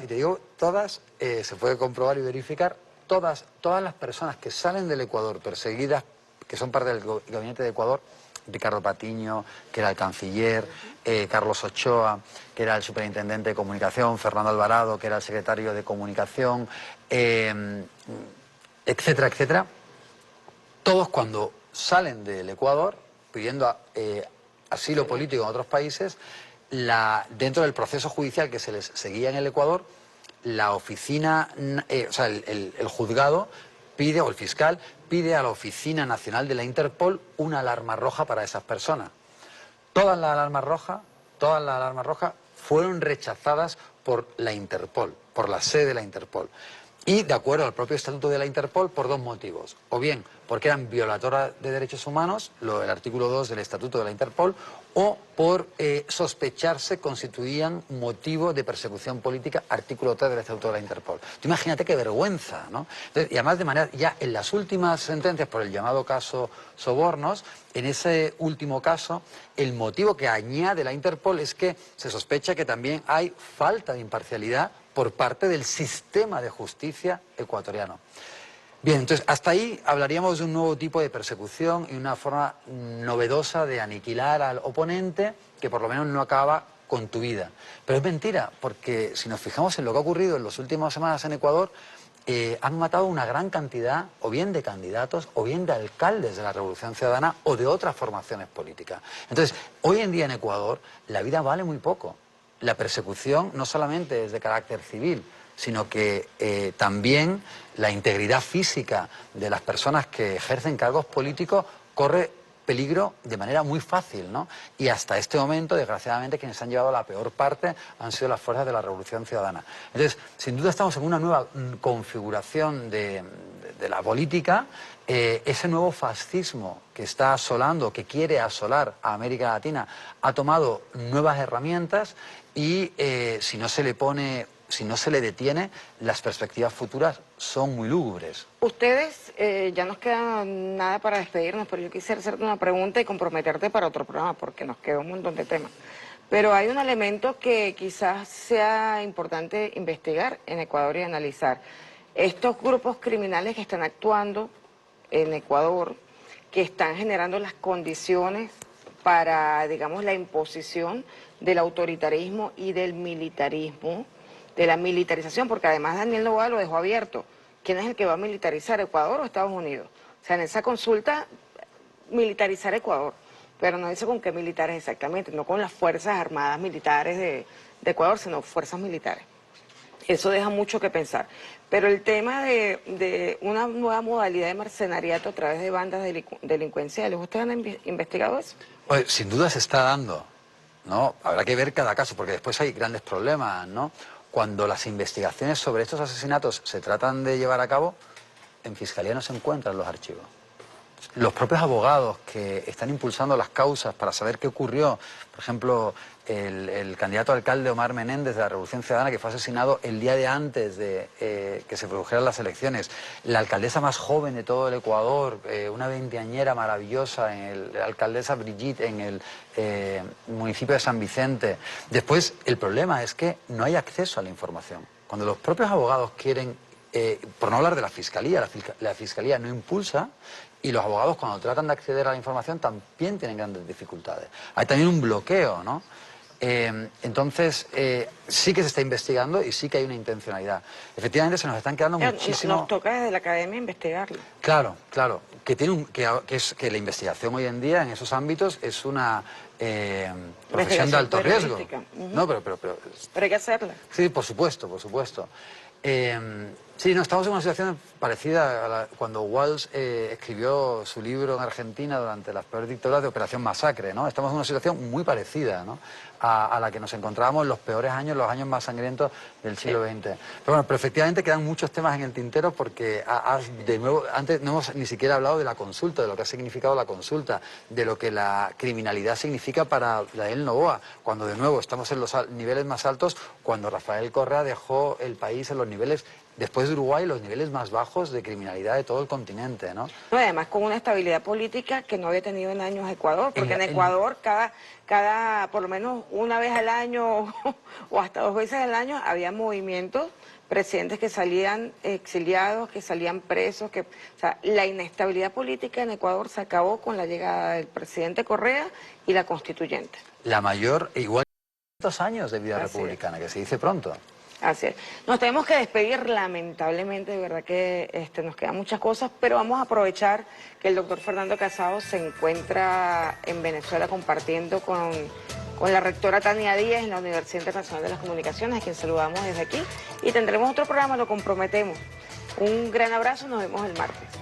y te digo todas, se puede comprobar y verificar, todas las personas que salen del Ecuador perseguidas, que son parte del gabinete de Ecuador, Ricardo Patiño, que era el canciller, Carlos Ochoa, que era el superintendente de comunicación, Fernando Alvarado, que era el secretario de comunicación, etcétera, etcétera. Todos cuando salen del Ecuador pidiendo asilo político en otros países, dentro del proceso judicial que se les seguía en el Ecuador, la oficina, el juzgado pide, o el fiscal pide a la Oficina Nacional de la Interpol una alarma roja para esas personas. Todas las alarmas rojas fueron rechazadas por la Interpol, por la sede de la Interpol. Y de acuerdo al propio estatuto de la Interpol, por dos motivos. O bien porque eran violatoras de derechos humanos, el artículo 2 del estatuto de la Interpol, o por sospecharse constituían motivo de persecución política, artículo 3 del estatuto de la Interpol. Tú imagínate qué vergüenza, ¿no? Entonces, y además de manera, ya en las últimas sentencias por el llamado caso Sobornos, en ese último caso, el motivo que añade la Interpol es que se sospecha que también hay falta de imparcialidad por parte del sistema de justicia ecuatoriano. Bien, entonces hasta ahí hablaríamos de un nuevo tipo de persecución y una forma novedosa de aniquilar al oponente que por lo menos no acaba con tu vida. Pero es mentira, porque si nos fijamos en lo que ha ocurrido en las últimas semanas en Ecuador, han matado una gran cantidad o bien de candidatos o bien de alcaldes de la Revolución Ciudadana o de otras formaciones políticas. Entonces, hoy en día en Ecuador la vida vale muy poco. La persecución no solamente es de carácter civil, sino que también la integridad física de las personas que ejercen cargos políticos corre peligro de manera muy fácil, ¿no? Y hasta este momento, desgraciadamente, quienes han llevado la peor parte han sido las fuerzas de la Revolución Ciudadana. Entonces, sin duda estamos en una nueva configuración de la política. Ese nuevo fascismo que está asolando, que quiere asolar a América Latina, ha tomado nuevas herramientas y si no se le detiene, las perspectivas futuras son muy lúgubres. Ustedes, ya nos queda nada para despedirnos, pero yo quisiera hacerte una pregunta y comprometerte para otro programa, porque nos queda un montón de temas. Pero hay un elemento que quizás sea importante investigar en Ecuador y analizar. Estos grupos criminales que están actuando en Ecuador, que están generando las condiciones para, digamos, la imposición del autoritarismo y del militarismo, de la militarización, porque además Daniel Noboa lo dejó abierto. ¿Quién es el que va a militarizar, Ecuador o Estados Unidos? O sea, en esa consulta, militarizar Ecuador, pero no dice con qué militares exactamente, no con las Fuerzas Armadas Militares de Ecuador, sino fuerzas militares. Eso deja mucho que pensar. Pero el tema de una nueva modalidad de mercenariato a través de bandas delincuenciales, ¿ustedes han investigado eso? Pues, sin duda se está dando, ¿no? Habrá que ver cada caso, porque después hay grandes problemas, ¿no? Cuando las investigaciones sobre estos asesinatos se tratan de llevar a cabo, en Fiscalía no se encuentran los archivos. Los propios abogados que están impulsando las causas para saber qué ocurrió, por ejemplo, el candidato a alcalde Omar Menéndez de la Revolución Ciudadana, que fue asesinado el día de antes de que se produjeran las elecciones, la alcaldesa más joven de todo el Ecuador, una veinteañera maravillosa, la alcaldesa Brigitte en el municipio de San Vicente. Después, el problema es que no hay acceso a la información. Cuando los propios abogados quieren, por no hablar de la Fiscalía no impulsa, y los abogados cuando tratan de acceder a la información también tienen grandes dificultades. Hay también un bloqueo, ¿no? Entonces, sí que se está investigando y sí que hay una intencionalidad. Efectivamente, se nos están quedando muchísimo... Nos toca desde la academia investigarlo. Claro, claro. Que la investigación hoy en día en esos ámbitos es una profesión de alto riesgo. No, pero hay que hacerla. Sí, por supuesto, por supuesto. Sí, no, estamos en una situación parecida a cuando Walsh escribió su libro en Argentina durante las peores dictaduras de Operación Masacre, ¿no? Estamos en una situación muy parecida, ¿no? a la que nos encontrábamos en los peores años, los años más sangrientos del siglo XX. Pero bueno, pero efectivamente quedan muchos temas en el tintero porque de nuevo, antes no hemos ni siquiera hablado de la consulta, de lo que ha significado la consulta, de lo que la criminalidad significa para Daniel Noboa, cuando de nuevo estamos en los niveles más altos, cuando Rafael Correa dejó el país en los niveles, después de Uruguay, los niveles más bajos de criminalidad de todo el continente, ¿no? No, además con una estabilidad política que no había tenido en años Ecuador, porque en Ecuador por lo menos una vez al año o hasta 2 veces al año había movimientos, presidentes que salían exiliados, que salían presos, o sea, la inestabilidad política en Ecuador se acabó con la llegada del presidente Correa y la constituyente. La mayor, igual que 2 años de vida republicana, que se dice pronto. Así es. Nos tenemos que despedir, lamentablemente, de verdad que nos quedan muchas cosas, pero vamos a aprovechar que el doctor Fernando Casado se encuentra en Venezuela compartiendo con la rectora Tania Díaz en la Universidad Internacional de las Comunicaciones, a quien saludamos desde aquí, y tendremos otro programa, lo comprometemos. Un gran abrazo, nos vemos el martes.